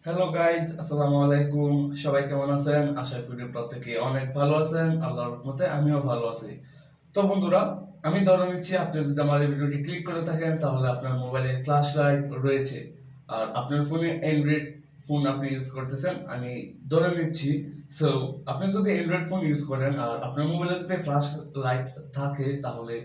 Hello guys, আসসালামু আলাইকুম। সবাই কেমন আছেন? আশা করি প্রত্যেকে অনেক ভালো আছেন। আল্লাহর রহমতে আমিও ভালো আছি। তো বন্ধুরা, আমি ধরে নিচ্ছি আপনি যদি আমার এই ভিডিওটি ক্লিক করে থাকেন তাহলে আপনার মোবাইলে ফ্ল্যাশ লাইট রয়েছে আর আপনার ফোনে অ্যান্ড্রয়েড ফোন আপনি ইউজ করতেছেন, আমি ধরে নিচ্ছি। সো আপনি যদি অ্যান্ড্রয়েড ফোন ইউজ করেন আর আপনার মোবাইলে যদি ফ্ল্যাশ লাইট থাকে তাহলে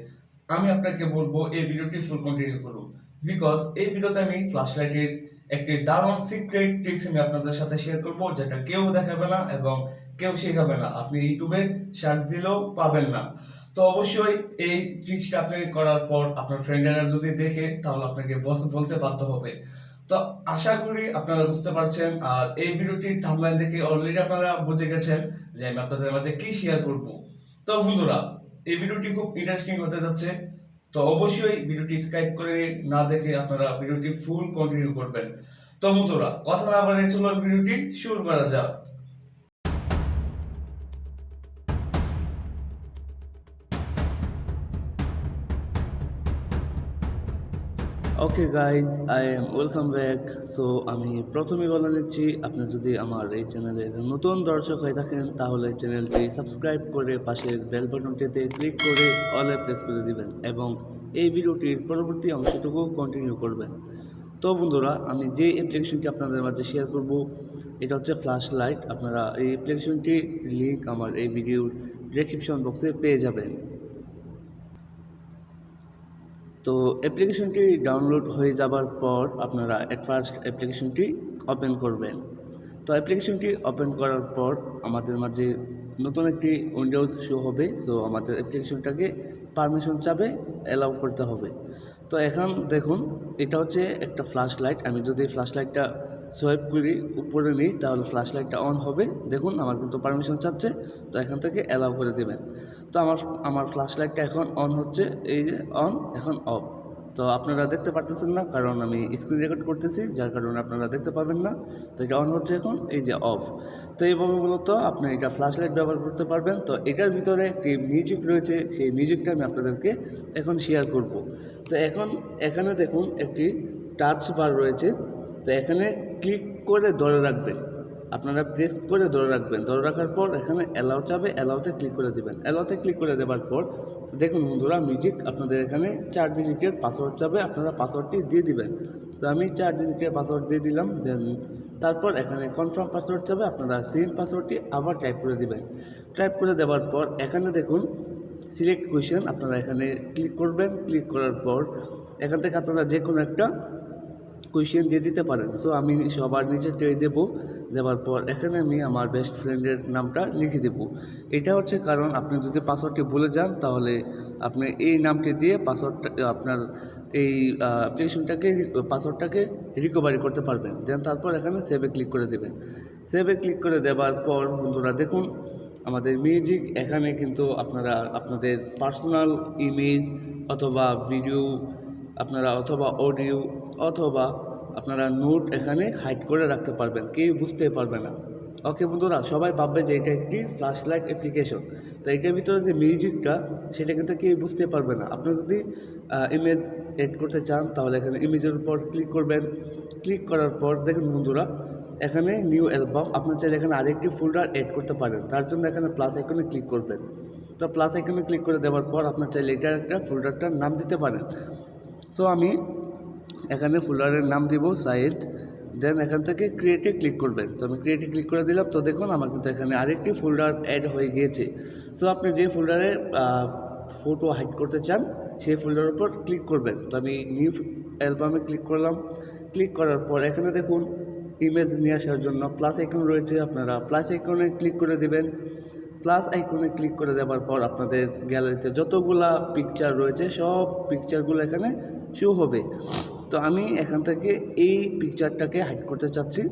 আমি আপনাকে বলবো এই ভিডিওটি ফুল কন্টিনিউ করুন। বিকজ এই ভিডিওতে আমি ফ্ল্যাশ লাইটের একটি দারুণ সিক্রেট ট্রিক্স আমি আপনাদের সাথে শেয়ার করব, যেটা কেউ দেখাবে না এবং কেউ শেখাবে না, আপনি ইউটিউবে সার্চ দিলেও পাবেন না। তো অবশ্যই এই ট্রিক্সটা আপনি করার পর আপনার ফ্রেন্ডরা যদি দেখে তাহলে আপনাকে বস বলতে বাধ্য হবে। তো আশা করি আপনারা বুঝতে পারছেন, আর এই ভিডিওটির থাম্বনেল দেখে অলরেডি আপনারা বুঝে গেছেন যে আমি আপনাদের মাঝে কি শেয়ার করব। তো বন্ধুরা, এই ভিডিওটি খুব ইন্টারেস্টিং হতে যাচ্ছে। তো অবশ্যই ভিডিওটি স্কিপ করে না দেখে আপনারা ভিডিওটি ফুল কন্টিনিউ করবেন। তো বন্ধুরা, কথা না বাড়িয়ে চলুন ভিডিওটি শুরু করা যাক। Okay guys, I am welcome back. So আমি প্রথমেই বলে নিচ্ছি, আপনি যদি আমার এই চ্যানেলের নতুন দর্শক হয়ে থাকেন তাহলে চ্যানেলটি সাবস্ক্রাইব করে পাশের বেল বাটনটিতে ক্লিক করে অলে প্রেস করে দিবেন এবং এই ভিডিওটির পরবর্তী অংশটুকু কন্টিনিউ করবেন। তো বন্ধুরা, আমি যে অ্যাপ্লিকেশনটি আপনাদের মাঝে শেয়ার করব এটা হচ্ছে ফ্ল্যাশ লাইট। আপনারা এই অ্যাপ্লিকেশনটির লিঙ্ক আমার এই ভিডিওর ডেসক্রিপশন বক্সে পেয়ে যাবেন। তো অ্যাপ্লিকেশনটি ডাউনলোড হয়ে যাবার পর আপনারা এট ফার্স্ট অ্যাপ্লিকেশনটি ওপেন করবেন। তো অ্যাপ্লিকেশনটি ওপেন করার পর আমাদের মাঝে নতুন একটি উইন্ডোজ শো হবে। সো আমাদের অ্যাপ্লিকেশনটাকে পারমিশন চাবে, অ্যালাউ করতে হবে। তো এখন দেখুন, এটা হচ্ছে একটা ফ্ল্যাশ লাইট। আমি যদি ফ্ল্যাশ লাইটটা সোয়াইপ করি উপরে নিই তাহলে ফ্ল্যাশ লাইটটা অন হবে। দেখুন আমার কিন্তু পারমিশন চাচ্ছে, তো এখান থেকে অ্যালাউ করে দেবেন। তো আমার আমার ফ্ল্যাশ লাইটটা এখন অন হচ্ছে, এই যে অন, এখন অফ। তো আপনারা দেখতে পারতেছেন না কারণ আমি স্ক্রিন রেকর্ড করতেছি, যার কারণে আপনারা দেখতে পাবেন না। তো এটা অন হচ্ছে এখন, এই যে অফ। তো এইভাবে মূলত আপনি এটা ফ্ল্যাশ লাইট ব্যবহার করতে পারবেন। তো এটার ভিতরে একটি মিউজিক রয়েছে, সেই মিউজিকটা আমি আপনাদেরকে এখন শেয়ার করব। তো এখন এখানে দেখুন একটি টাচ বার রয়েছে। তো এখানে ক্লিক করে ধরে রাখবেন, আপনারা প্রেস করে ধরে রাখবেন। ধরে রাখার পর এখানে অ্যালাউ চাবে, অ্যালাউতে ক্লিক করে দেবেন। অ্যালাউতে ক্লিক করে দেওয়ার পর দেখুন বন্ধুরা, মিউজিক আপনাদের এখানে 4 ডিজিটের পাসওয়ার্ড চাবে, আপনারা পাসওয়ার্ডটি দিয়ে দিবেন। তো আমি 4 ডিজিটের পাসওয়ার্ড দিয়ে দিলাম। দেন তারপর এখানে কনফার্ম পাসওয়ার্ড চাবে, আপনারা সেম পাসওয়ার্ডটি আবার টাইপ করে দিবেন। টাইপ করে দেওয়ার পর এখানে দেখুন সিলেক্ট কোয়েশ্চেন, আপনারা এখানে ক্লিক করবেন। ক্লিক করার পর এখান থেকে আপনারা যে কোনো একটা কোয়েশ্চেন দিয়ে দিতে পারেন। সো আমি সবার নিচেরটাই দেবো। দেওয়ার পর এখানে আমি আমার বেস্ট ফ্রেন্ডের নামটা লিখে দেবো। এটা হচ্ছে কারণ আপনি যদি পাসওয়ার্ডটি ভুলে যান তাহলে আপনি এই নামটি দিয়ে পাসওয়ার্ডটা আপনার এই অ্যাপ্লিকেশনটাকে পাসওয়ার্ডটাকে রিকভারি করতে পারবেন। দেন তারপর এখানে সেভে ক্লিক করে দেবেন। সেভে ক্লিক করে দেওয়ার পর বন্ধুরা দেখুন আমাদের মিউজিক এখানে কিন্তু আপনারা আপনাদের পার্সোনাল ইমেজ অথবা ভিডিও, আপনারা অথবা অডিও অথবা আপনারা নোট এখানে হাইড করে রাখতে পারবেন, কেউ বুঝতে পারবে না। ওকে বন্ধুরা, সবাই ভাববে যে এটা একটি ফ্ল্যাশ লাইট অ্যাপ্লিকেশন। তো এটার ভিতরে যে মিউজিকটা সেটা কিন্তু কেউ বুঝতে পারবে না। আপনি যদি ইমেজ এড করতে চান তাহলে এখানে ইমেজের উপর ক্লিক করবেন। ক্লিক করার পর দেখুন বন্ধুরা এখানে নিউ অ্যালবাম, আপনার চাইলে এখানে আরেকটি ফোল্ডার এড করতে পারেন। তার জন্য এখানে প্লাস আইকনে ক্লিক করবেন। তো প্লাস আইকনে ক্লিক করে দেওয়ার পর আপনার চাইলে এটার একটা ফোল্ডারটার নাম দিতে পারেন। সো আমি এখানে ফোল্ডারের নাম দিব সাইদ। দেন এখান থেকে ক্রিয়েটে ক্লিক করবেন। তো আমি ক্রিয়েটে ক্লিক করে দিলাম। তো দেখুন আমার কিন্তু এখানে আরেকটি ফোল্ডার অ্যাড হয়ে গিয়েছে। সো আপনি যে ফোল্ডারে ফটো হাইড করতে চান সেই ফোল্ডারের উপর ক্লিক করবেন। তো আমি নিউ অ্যালবামে ক্লিক করলাম। ক্লিক করার পর এখানে দেখুন ইমেজ নিয়ে আসার জন্য প্লাস আইকন রয়েছে, আপনারা প্লাস আইকনে ক্লিক করে দিবেন। প্লাস আইকনে ক্লিক করে দেওয়ার পর আপনাদের গ্যালারিতে যতগুলা পিকচার রয়েছে সব পিকচারগুলো এখানে শো হবে। তো আমি এখান থেকে এই পিকচারটাকে হাইড করতে চাচ্ছি।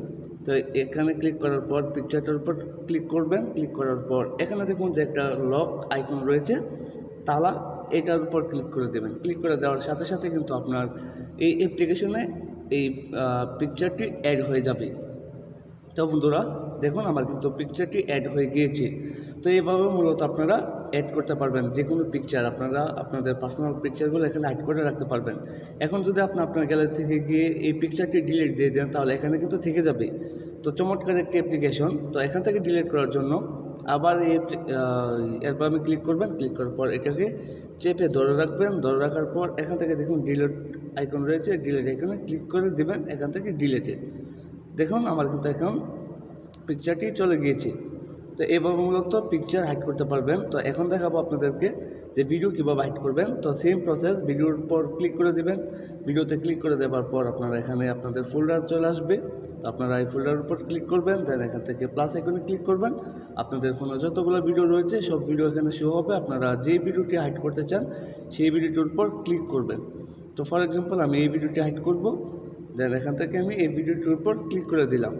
তো এখানে ক্লিক করার পর পিকচারটার উপর ক্লিক করবেন। ক্লিক করার পর এখানে দেখুন যে একটা লক আইকন রয়েছে, তালা, এটার উপর ক্লিক করে দেবেন। ক্লিক করে দেওয়ার সাথে সাথে কিন্তু আপনার এই অ্যাপ্লিকেশনে এই পিকচারটি অ্যাড হয়ে যাবে। তো বন্ধুরা দেখুন আমার কিন্তু পিকচারটি অ্যাড হয়ে গিয়েছে। তো এইভাবে মূলত আপনারা অ্যাড করতে পারবেন যে কোনো পিকচার, আপনারা আপনাদের পার্সোনাল পিকচারগুলো এখানে অ্যাড করে রাখতে পারবেন। এখন যদি আপনি আপনার গ্যালারি থেকে গিয়ে এই পিকচারটি ডিলিট দিয়ে দেন তাহলে এখানে কিন্তু থেকে যাবে। তো চমৎকার একটি অ্যাপ্লিকেশন। তো এখান থেকে ডিলিট করার জন্য আবার এই অ্যালবামে ক্লিক করবেন, ক্লিক করার পর এটাকে চেপে ধরে রাখবেন, ধরে রাখার পর এখান থেকে দেখুন ডিলিট আইকন রয়েছে, ডিলিট আইকনে ক্লিক করে দিবেন, এখান থেকে ডিলিটেড। দেখুন আমার কিন্তু এখন পিকচারটি চলে গিয়েছে। তো এভাবে মূলত পিকচার হাইড করতে পারবেন। তো এখন দেখাবো আপনাদেরকে যে ভিডিও কীভাবে হাইড করবেন। তো সেম প্রসেস, ভিডিওর পর ক্লিক করে দিবেন, ভিডিওতে ক্লিক করে দেওয়ার পর আপনারা এখানে আপনাদের ফোল্ডার চলে আসবে। তো আপনারা এই ফোল্ডারের উপর ক্লিক করবেন, দেন এখান থেকে প্লাস আইকনে ক্লিক করবেন, আপনাদের ফোনে যতগুলো ভিডিও রয়েছে সব ভিডিও এখানে শো হবে। আপনারা যে ভিডিওটি হাইড করতে চান সেই ভিডিওটির উপর ক্লিক করবেন। তো ফর এক্সাম্পল আমি এই ভিডিওটি হাইড করব, দেন এখান থেকে আমি এই ভিডিওটির উপর ক্লিক করে দিলাম।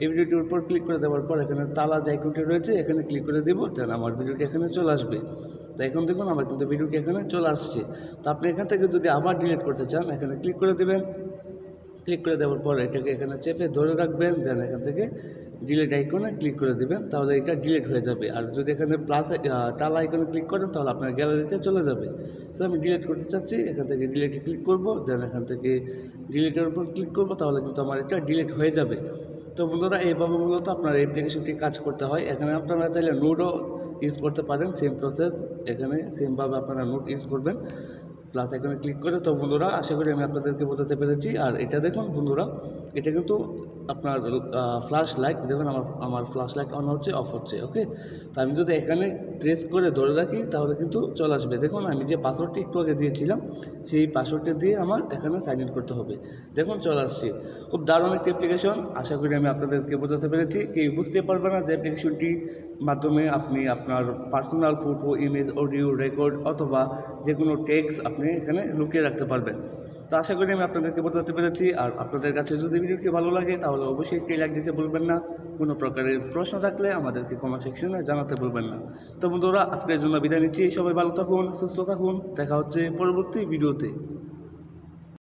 এই ভিডিওটির উপর ক্লিক করে দেওয়ার পর এখানে তালা যে আইকনটি রয়েছে এখানে ক্লিক করে দেবো, দেন আমার ভিডিওটি এখানে চলে আসবে। তো এখন দেখুন আমার কিন্তু ভিডিওটি এখানে চলে আসছে। তো আপনি এখান থেকে যদি আবার ডিলিট করতে চান এখানে ক্লিক করে দেবেন, ক্লিক করে দেওয়ার পর এটাকে এখানে চেপে ধরে রাখবেন, দেন এখান থেকে ডিলিট আইকনে ক্লিক করে দেবেন, তাহলে এটা ডিলিট হয়ে যাবে। আর যদি এখানে প্লাস তালা আইকনে ক্লিক করেন তাহলে আপনার গ্যালারিতে চলে যাবে। সো আমি ডিলিট করতে চাচ্ছি, এখান থেকে ডিলিটে ক্লিক করব, দেন এখান থেকে ডিলিটের উপর ক্লিক করব, তাহলে কিন্তু আমার এটা ডিলিট হয়ে যাবে। তো বন্ধুরা এইভাবে মূলত আপনার অ্যাপ্লিকেশনটি কাজ করতে হয়। এখানে আপনারা চাইলে নোটও ইউজ করতে পারেন, সেম প্রসেস, এখানে সেমভাবে আপনারা নোট ইউজ করবেন প্লাস আইকনে ক্লিক করে। তো বন্ধুরা আশা করি আমি আপনাদেরকে বোঝাতে পেরেছি। আর এটা দেখুন বন্ধুরা, এটা কিন্তু আপনার ফ্ল্যাশ লাইট, দেখুন আমার ফ্ল্যাশ লাইট অন হচ্ছে, অফ হচ্ছে, ওকে। তো আমি যদি এখানে প্রেস করে ধরে রাখি তাহলে কিন্তু চলে আসবে। দেখুন আমি যে পাসওয়ার্ডটি একটু আগে দিয়েছিলাম সেই পাসওয়ার্ডটি দিয়ে আমার এখানে সাইন ইন করতে হবে। দেখুন চলে আসছে। খুব দারুণ একটি অ্যাপ্লিকেশন, আশা করি আমি আপনাদেরকে বোঝাতে পেরেছি। কেউ বুঝতে পারবে না যে অ্যাপ্লিকেশনটির মাধ্যমে আপনি আপনার personal photo, image, audio record অথবা যে কোনো টেক্সট আপনি এখানে লুকিয়ে রাখতে পারবেন। তো আশা করি আমি আপনাদেরকে বোঝাতে পেরেছি। আর আপনাদের কাছে যদি ভিডিওটি ভালো লাগে তাহলে অবশ্যই একটি লাইক দিতে ভুলবেন না। কোনো প্রকারের প্রশ্ন থাকলে আমাদেরকে কমেন্ট সেকশনে জানাতে ভুলবেন না। তো বন্ধুরা আজকের জন্য বিদায় নিচ্ছি। সবাই ভালো থাকুন, সুস্থ থাকুন, দেখা হচ্ছে পরবর্তী ভিডিওতে।